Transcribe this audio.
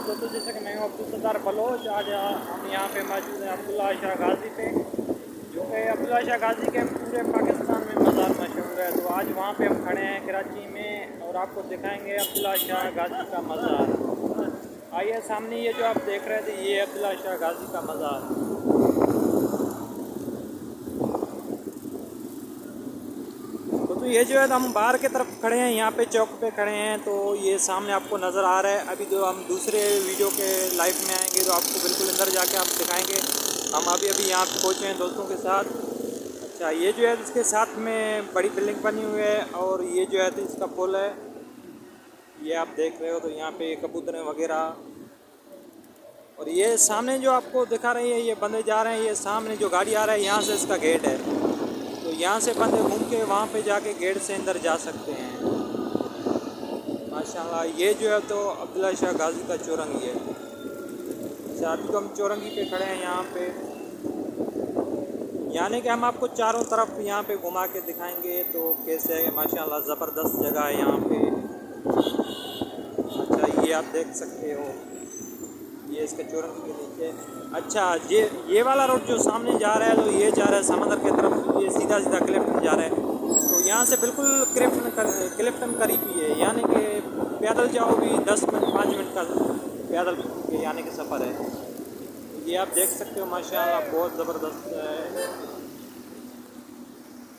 दोस्तों, जैसे कि मैं हूँ अब्दुल सत्तार बलोच। आज हम यहाँ पे मौजूद हैं अब्दुल्ला शाह गाज़ी पे, जो कि अब्दुल्ला शाह गाज़ी के पूरे पाकिस्तान में मज़ार मशहूर है। तो आज वहाँ पे हम खड़े हैं कराची में और आपको दिखाएंगे अब्दुल्ला शाह गाज़ी का मज़ार। आइए, सामने ये जो आप देख रहे थे ये अब्दुल्ला शाह गाज़ी का मज़ार। तो ये जो है हम बाहर की तरफ खड़े हैं, यहाँ पे चौक पे खड़े हैं। तो ये सामने आपको नज़र आ रहा है। अभी जो हम दूसरे वीडियो के लाइव में आएंगे तो आपको बिल्कुल अंदर जाके आप दिखाएंगे। हम अभी यहाँ पे पहुँचे हैं दोस्तों के साथ। अच्छा, ये जो है इसके साथ में बड़ी बिल्डिंग बनी हुई है और ये जो है तो इसका पुल है, ये आप देख रहे हो। तो यहाँ पे कबूतर वगैरह, और ये सामने जो आपको दिखा रही है ये बंदे जा रहे हैं। ये सामने जो गाड़ी आ रहा है यहाँ से इसका गेट है, तो यहाँ से बंदे घूम के वहाँ पे जाके गेट से अंदर जा सकते हैं। माशाल्लाह, ये जो है तो अब्दुल्ला शाह गाज़ी का चौरंगी है। अच्छा, अभी तो हम चौरंगी पे खड़े हैं यहाँ पे, यानी कि हम आपको चारों तरफ यहाँ पे घुमा के दिखाएंगे तो कैसे है। माशाल्लाह ज़बरदस्त जगह है यहाँ पे। अच्छा, ये आप देख सकते हो, ये इसके चौरंगी के नीचे। अच्छा, ये वाला रोड जो सामने जा रहा है तो ये जा रहा है समंदर की तरफ, ये सीधा सीधा क्लिफ्टन जा रहा है। तो यहाँ से बिल्कुल क्लिफ्टन करीब ही है, यानी कि पैदल जाओ भी 10 मिनट 5 मिनट का पैदल यानी कि सफ़र है। ये आप देख सकते हो, माशाल्लाह बहुत ज़बरदस्त है।